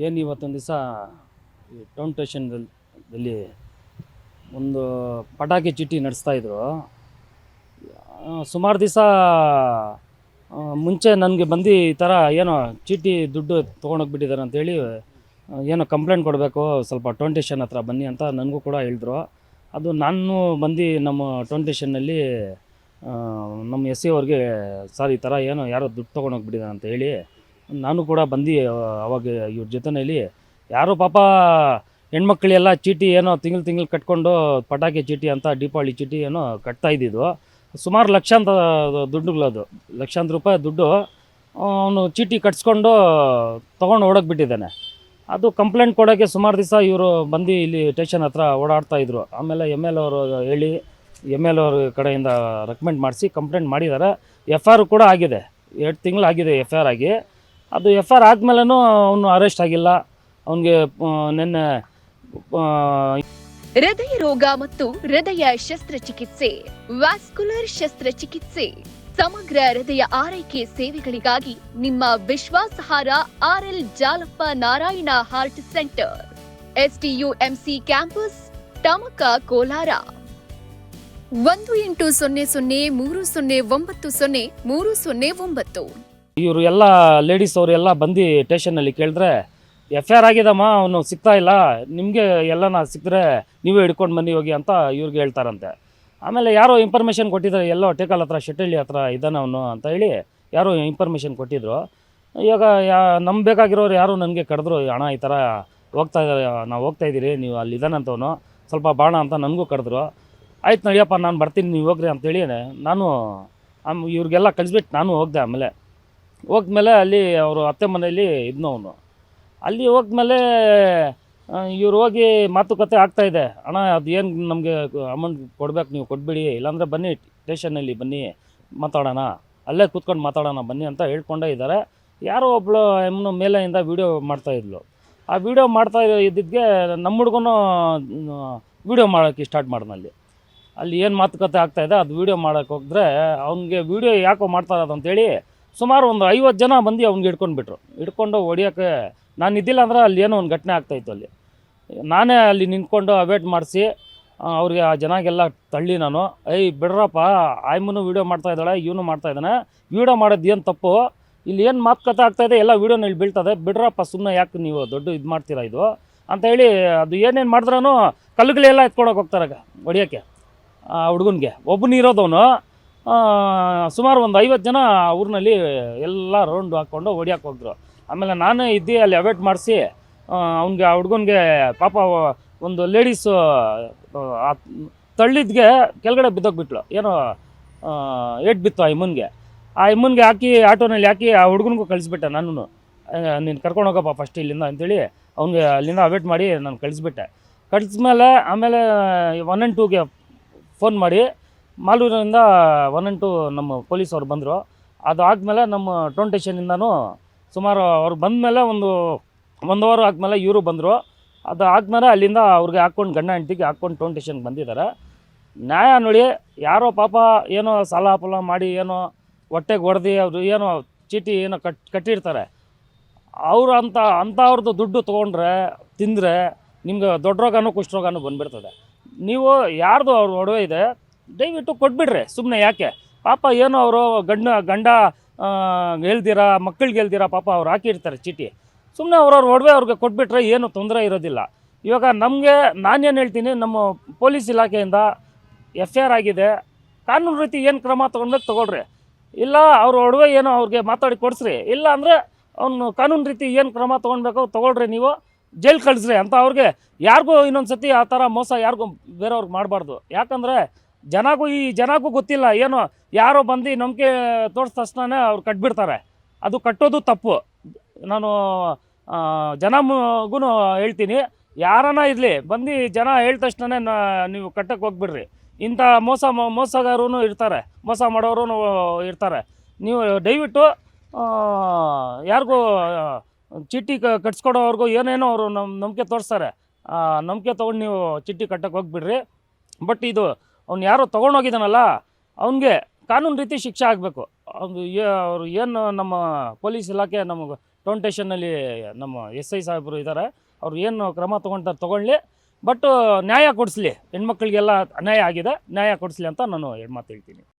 ಏನು ಇವತ್ತೊಂದು ದಿವಸ ಟೌನ್ ಸ್ಟೇಷನ್ದಲ್ಲಿ ಒಂದು ಪಟಾಕಿ ಚೀಟಿ ನಡೆಸ್ತಾಯಿದ್ರು. ಸುಮಾರು ದಿವಸ ಮುಂಚೆ ನನಗೆ ಬಂದು ಈ ಥರ ಏನೋ ಚೀಟಿ ದುಡ್ಡು ತೊಗೊಂಡೋಗ್ಬಿಟ್ಟಿದ್ದಾರೆ ಅಂತೇಳಿ ಏನೋ ಕಂಪ್ಲೇಂಟ್ ಕೊಡಬೇಕು, ಸ್ವಲ್ಪ ಟೌನ್ ಸ್ಟೇಷನ್ ಹತ್ರ ಬನ್ನಿ ಅಂತ ನನಗೂ ಕೂಡ ಹೇಳಿದ್ರು. ಅದು ನಾನು ಬಂದು ನಮ್ಮ ಟೌನ್ ಸ್ಟೇಷನ್ನಲ್ಲಿ ನಮ್ಮ ಎಸ್ ಸಿ ಅವ್ರಿಗೆ ಸರ್ ಈ ಥರ ಏನೋ ಯಾರೋ ದುಡ್ಡು ತೊಗೊಂಡೋಗ್ಬಿಟ್ಟಿದ್ದಾರೆ ಅಂತ ಹೇಳಿ ನಾನು ಕೂಡ ಬಂದು ಅವಾಗ ಇವ್ರ ಜೊತೆಯಲ್ಲಿ ಯಾರೋ ಪಾಪ ಹೆಣ್ಮಕ್ಳೆಲ್ಲ ಚೀಟಿ ಏನೋ ತಿಂಗಳು ಕಟ್ಕೊಂಡು ಪಟಾಕಿ ಚೀಟಿ ಅಂತ ದೀಪಾವಳಿ ಚೀಟಿ ಏನೋ ಕಟ್ತಾ ಇದ್ದಿದ್ದು. ಸುಮಾರು ದುಡ್ಡುಗಳದು ಲಕ್ಷಾಂತರ ರೂಪಾಯಿ ದುಡ್ಡು ಅವನು ಚೀಟಿ ಕಟ್ಸ್ಕೊಂಡು ತೊಗೊಂಡು ಓಡೋಗ್ಬಿಟ್ಟಿದ್ದಾನೆ. ಅದು ಕಂಪ್ಲೇಂಟ್ ಕೊಡೋಕ್ಕೆ ಸುಮಾರು ದಿವಸ ಇವರು ಬಂದು ಇಲ್ಲಿ ಸ್ಟೇಷನ್ ಹತ್ರ ಓಡಾಡ್ತಾಯಿದ್ರು. ಆಮೇಲೆ ಎಮ್ ಎಲ್ ಅವರು ಹೇಳಿ ಎಮ್ ಎಲ್ ಅವ್ರ ಕಡೆಯಿಂದ ರೆಕಮೆಂಡ್ ಮಾಡಿಸಿ ಕಂಪ್ಲೇಂಟ್ ಮಾಡಿದ್ದಾರೆ. ಎಫ್ ಆರ್ ಕೂಡ ಆಗಿದೆ, 2 ತಿಂಗಳಾಗಿದೆ ಎಫ್ ಆರ್ ಆಗಿ. ಅದು ಎಫ್ ಆರ್ ಆದಮೇಲೂ ಅವನು ಅರೆಸ್ಟ್ ಆಗಿಲ್ಲ. ಅವನಿಗೆ ನಿನ್ನೆ ಹೃದಯ ರೋಗ ಮತ್ತು ಹೃದಯ ಶಸ್ತ್ರಚಿಕಿತ್ಸೆ, ವ್ಯಾಸ್ಕ್ಯುಲರ್ ಶಸ್ತ್ರಚಿಕಿತ್ಸೆ, ಸಮಗ್ರ ಹೃದಯ ಆರೈಕೆ ಸೇವೆಗಳಿಗಾಗಿ ನಿಮ್ಮ ವಿಶ್ವಾಸಾರ್ಹ RL Jalappa Narayana heart center, STUMC campus, Tamaka, Kolar. 180030090309. ಇವರು ಎಲ್ಲ ಲೇಡೀಸ್ ಅವರೆಲ್ಲ ಬಂದು ಸ್ಟೇಷನಲ್ಲಿ ಕೇಳಿದ್ರೆ ಎಫ್ ಆರ್ ಆಗಿದಮ್ಮ, ಅವನು ಸಿಗ್ತಾ ಇಲ್ಲ, ನಿಮಗೆ ಎಲ್ಲನ ಸಿಕ್ಕರೆ ನೀವೇ ಹಿಡ್ಕೊಂಡು ಬನ್ನಿ ಹೋಗಿ ಅಂತ ಇವ್ರಿಗೆ ಹೇಳ್ತಾರಂತೆ. ಆಮೇಲೆ ಯಾರೋ ಇನ್ಫಾರ್ಮೇಷನ್ ಕೊಟ್ಟಿದ್ದಾರೆ, ಎಲ್ಲೋ ಟೇಕಲ್ ಹತ್ರ ಶೆಟ್ಟಳ್ಳಿ ಹತ್ರ ಇದ್ದಾನೆ ಅವನು ಅಂತ ಹೇಳಿ ಯಾರೋ ಇನ್ಫಾರ್ಮೇಷನ್ ಕೊಟ್ಟಿದ್ರು. ಇವಾಗ ನಮ್ಗೆ ಬೇಕಾಗಿರೋರು ಯಾರು ನನಗೆ ಕರೆದ್ರು, ಅಣ್ಣ ಈ ಥರ ಹೋಗ್ತಾ ಇದ್ದಾರೆ, ನಾವು ಹೋಗ್ತಾಯಿದ್ದೀರಿ, ನೀವು ಅಲ್ಲಿ ಇದ್ದಾನಂತವನು, ಸ್ವಲ್ಪ ಬಾಣ ಅಂತ ನನಗೂ ಕರೆದ್ರು. ಆಯ್ತು ನಡಿಯಪ್ಪ ನಾನು ಬರ್ತೀನಿ, ನೀವು ಹೋಗ್ರಿ ಅಂತೇಳಿ ನಾನು ಇವ್ರಿಗೆಲ್ಲ ಕಳಿಸ್ಬಿಟ್ಟು ನಾನು ಹೋಗ್ದೆ. ಆಮೇಲೆ ಹೋಗ್ಮೇಲೆ ಅಲ್ಲಿ ಅವರು ಅತ್ತೆ ಮನೆಯಲ್ಲಿ ಇದ್ನು ಅವನು. ಅಲ್ಲಿ ಹೋಗ್ಮೇಲೆ ಇವ್ರು ಹೋಗಿ ಮಾತುಕತೆ ಆಗ್ತಾಯಿದೆ, ಅಣ್ಣ ಅದು ಏನು ನಮಗೆ ಅಮೌಂಟ್ ಕೊಡ್ಬೇಕು, ನೀವು ಕೊಟ್ಬಿಡಿ, ಇಲ್ಲಾಂದರೆ ಬನ್ನಿ ಸ್ಟೇಷನಲ್ಲಿ ಬನ್ನಿ ಮಾತಾಡೋಣ, ಅಲ್ಲೇ ಕೂತ್ಕೊಂಡು ಮಾತಾಡೋಣ ಬನ್ನಿ ಅಂತ ಹೇಳ್ಕೊಂಡೇ ಇದ್ದಾರೆ. ಯಾರೋ ಒಬ್ಬಳು ಹೆಣ್ಣು ಮೇಲೆಯಿಂದ ವೀಡಿಯೋ ಮಾಡ್ತಾಯಿದ್ಲು. ಆ ವೀಡಿಯೋ ಮಾಡ್ತಾ ಇದ್ದಿದ್ದಕ್ಕೆ ನಮ್ಮ ಹುಡುಗನೂ ವೀಡಿಯೋ ಮಾಡೋಕ್ಕೆ ಸ್ಟಾರ್ಟ್ ಮಾಡಿದ್ನಲ್ಲಿ. ಅಲ್ಲಿ ಏನು ಮಾತುಕತೆ ಆಗ್ತಾಯಿದೆ ಅದು ವೀಡಿಯೋ ಮಾಡೋಕ್ಕೆ ಹೋಗಿದ್ರೆ ಅವ್ನಿಗೆ ವೀಡಿಯೋ ಯಾಕೋ ಮಾಡ್ತಾ ಇರೋದು ಅಂತೇಳಿ ಸುಮಾರು ಒಂದು 50 ಜನ ಬಂದು ಅವ್ನಿಗೆ ಹಿಡ್ಕೊಂಡು ಹೊಡಿಯೋಕ್ಕೆ ನಾನು ಇದ್ದಿಲ್ಲ ಅಂದ್ರೆ ಅಲ್ಲಿ ಏನೋ ಒಂದು ಘಟನೆ ಆಗ್ತಾಯಿತ್ತು. ಅಲ್ಲಿ ನಾನೇ ಅಲ್ಲಿ ನಿಂತ್ಕೊಂಡು ಅವೇಟ್ ಮಾಡಿಸಿ ಅವ್ರಿಗೆ ಆ ಜನಗೆಲ್ಲ ತಳ್ಳಿ ನಾನು, ಬಿಡ್ರಪ್ಪ, ಆಯ್ಮನು ವೀಡಿಯೋ ಮಾಡ್ತಾ ಇದ್ದಾಳೆ, ಇವನು ಮಾಡ್ತಾಯಿದ್ದಾನೆ, ವೀಡಿಯೋ ಮಾಡೋದು ಏನು ತಪ್ಪು, ಇಲ್ಲಿ ಏನು ಮಾತುಕತೆ ಆಗ್ತಾಯಿದೆ ಎಲ್ಲ ವೀಡಿಯೋನ ಇಲ್ಲಿ ಬೀಳ್ತದೆ, ಬಿಡ್ರಪ್ಪ ಸುಮ್ಮನೆ ಯಾಕೆ ನೀವು ದೊಡ್ಡ ಇದು ಮಾಡ್ತೀರಾ ಇದು ಅಂತ ಹೇಳಿ ಅದು ಏನೇನು ಮಾಡಿದ್ರೂ ಕಲ್ಲುಗಳೆಲ್ಲ ಎತ್ಕೊಳಕ್ಕೆ ಹೋಗ್ತಾರೆ ಹೊಡಿಯೋಕ್ಕೆ. ಆ ಹುಡುಗನಿಗೆ ಒಬ್ಬನು ಇರೋದವನು ಸುಮಾರು ಒಂದು 50 ಜನ ಊರಿನಲ್ಲಿ ಎಲ್ಲ ರೌಂಡ್ ಹಾಕ್ಕೊಂಡು ಹೊಡಿಯೋಕೆ ಹೋಗಿದ್ರು. ಆಮೇಲೆ ನಾನೇ ಇದ್ದು ಅಲ್ಲಿ ಅವೇಟ್ ಮಾಡಿಸಿ ಅವ್ನಿಗೆ ಆ ಹುಡುಗನಿಗೆ ಪಾಪ ಒಂದು ಲೇಡೀಸು ತಳ್ಳಿದ್ಗೆ ಕೆಳಗಡೆ ಬಿದ್ದೋಗ್ಬಿಟ್ಲು, ಏನೋ ಏಟ್ ಬಿತ್ತು ಆ ಇಮ್ಮನಿಗೆ ಹಾಕಿ ಆಟೋನಲ್ಲಿ ಹಾಕಿ ಆ ಹುಡುಗನಿಗೂ ಕಳಿಸ್ಬಿಟ್ಟೆ. ನಾನು ನೀನು ಕರ್ಕೊಂಡು ಹೋಗಪ್ಪ ಫಸ್ಟ್ ಇಲ್ಲಿಂದ ಅಂತೇಳಿ ಅವ್ನಿಗೆ ಅಲ್ಲಿಂದ ಅವೇಟ್ ಮಾಡಿ ನಾನು ಕಳಿಸ್ಮೇಲೆ ಆಮೇಲೆ 112ಗೆ ಫೋನ್ ಮಾಡಿ ಮಾಲೂರಿನಿಂದ 112 ನಮ್ಮ ಪೊಲೀಸವ್ರು ಬಂದರು. ಅದು ಆದಮೇಲೆ ನಮ್ಮ ಟೌನ್ ಸ್ಟೇಷನಿಂದನೂ ಸುಮಾರು ಅವ್ರು ಬಂದಮೇಲೆ ಒಂದು ವಾರ ಆದಮೇಲೆ ಇವರು ಬಂದರು. ಅದು ಆದಮೇಲೆ ಅಲ್ಲಿಂದ ಅವ್ರಿಗೆ ಹಾಕ್ಕೊಂಡು ಗಂಡ ಹೆಂಡ್ತಿಗೆ ಹಾಕ್ಕೊಂಡು ಟೌನ್ ಸ್ಟೇಷನ್ಗೆ ಬಂದಿದ್ದಾರೆ. ನ್ಯಾಯ ನೋಡಿ, ಯಾರೋ ಪಾಪ ಏನೋ ಸಾಲ ಫಲ ಮಾಡಿ ಏನೋ ಹೊಟ್ಟೆಗೆ ಹೊಡೆದು ಅವರು ಏನೋ ಚೀಟಿ ಏನೋ ಕಟ್ಟಿರ್ತಾರೆ, ಅವರು ಅಂಥವ್ರದ್ದು ದುಡ್ಡು ತೊಗೊಂಡ್ರೆ ತಿಂದರೆ ನಿಮ್ಗೆ ದೊಡ್ಡ ರೋಗನೂ ಕುಷ್ಠರೋಗನೂ ಬಂದುಬಿಡ್ತದೆ. ನೀವು ಯಾರ್ದು ಅವ್ರ ಒಡವೆ ಇದೆ ದಯವಿಟ್ಟು ಕೊಟ್ಬಿಡ್ರಿ, ಸುಮ್ಮನೆ ಯಾಕೆ ಪಾಪ ಏನೋ ಅವರು ಗಂಡ ಹೇಳ್ದಿರ ಮಕ್ಕಳಿಗೆ ಹೇಳ್ದಿರ ಪಾಪ ಅವ್ರು ಹಾಕಿರ್ತಾರೆ ಚೀಟಿ, ಸುಮ್ಮನೆ ಅವ್ರವ್ರ ಒಡವೆ ಅವ್ರಿಗೆ ಕೊಟ್ಬಿಟ್ರೆ ಏನು ತೊಂದರೆ ಇರೋದಿಲ್ಲ. ಇವಾಗ ನಾನೇನು ಹೇಳ್ತೀನಿ, ನಮ್ಮ ಪೊಲೀಸ್ ಇಲಾಖೆಯಿಂದ ಎಫ್ ಆರ್ ಆಗಿದೆ, ಕಾನೂನು ರೀತಿ ಏನು ಕ್ರಮ ತೊಗೊಳ್ಬೇಕು ತೊಗೊಳ್ರಿ, ಇಲ್ಲ ಅವ್ರ ಒಡವೆ ಏನೋ ಅವ್ರಿಗೆ ಮಾತಾಡಿ ಕೊಡಿಸ್ರಿ, ಇಲ್ಲ ಅಂದರೆ ಅವನು ಕಾನೂನು ರೀತಿ ಏನು ಕ್ರಮ ತೊಗೊಳ್ಬೇಕು ತೊಗೊಳ್ರಿ, ನೀವು ಜೈಲ್ ಕಳಿಸ್ರಿ ಅಂತ ಅವ್ರಿಗೆ. ಯಾರಿಗೂ ಇನ್ನೊಂದು ಸತಿ ಆ ಥರ ಮೋಸ ಯಾರಿಗೂ ಬೇರೆಯವ್ರಿಗೆ ಮಾಡಬಾರ್ದು. ಯಾಕಂದರೆ ಜನಗೂ ಗೊತ್ತಿಲ್ಲ, ಏನೋ ಯಾರೋ ಬಂದು ನಂಬಿಕೆ ತೋರಿಸಿದ ತಕ್ಷಣ ಅವ್ರು ಕಟ್ಬಿಡ್ತಾರೆ, ಅದು ಕಟ್ಟೋದು ತಪ್ಪು. ನಾನು ಜನಗೂ ಹೇಳ್ತೀನಿ, ಯಾರನ್ನ ಇರಲಿ ಬಂದು ಜನ ಹೇಳಿದ ತಕ್ಷಣ ನೀವು ಕಟ್ಟಕ್ಕೆ ಹೋಗ್ಬಿಡ್ರಿ. ಇಂಥ ಮೋಸಗಾರರೂ ಇರ್ತಾರೆ, ಮೋಸ ಮಾಡೋರು ಇರ್ತಾರೆ. ನೀವು ದಯವಿಟ್ಟು ಯಾರಿಗೂ ಚೀಟಿ ಕಟ್ಸ್ಕೊಡೋವ್ರಿಗೂ ಏನೇನೋ ಅವರು ನಂಬಿಕೆ ತೋರಿಸ್ತಾರೆ, ನಂಬಿಕೆ ತೊಗೊಂಡು ನೀವು ಚೀಟಿ ಕಟ್ಟಕ್ಕೆ ಹೋಗ್ಬಿಡ್ರಿ. ಬಟ್ ಇದು ಅವ್ನು ಯಾರೋ ತೊಗೊಂಡೋಗಿದ್ದಾನಲ್ಲ ಅವನಿಗೆ ಕಾನೂನು ರೀತಿ ಶಿಕ್ಷೆ ಆಗಬೇಕು. ಅವ್ರು ಏನು ನಮ್ಮ ಪೊಲೀಸ್ ಇಲಾಖೆ ನಮಗೆ ಟೌನ್ ಸ್ಟೇಷನ್ನಲ್ಲಿ ನಮ್ಮ SI ಸಾಹೇಬರು ಇದ್ದಾರೆ, ಅವ್ರು ಏನು ಕ್ರಮ ತೊಗೊಳ್ತಾರೆ ತೊಗೊಳ್ಳಿ, ಬಟ್ ನ್ಯಾಯ ಕೊಡಿಸ್ಲಿ. ಹೆಣ್ಮಕ್ಳಿಗೆಲ್ಲ ಅನ್ಯಾಯ ಆಗಿದೆ, ನ್ಯಾಯ ಕೊಡಿಸ್ಲಿ ಅಂತ ನಾನು ಮಾತು ಹೇಳ್ತೀನಿ.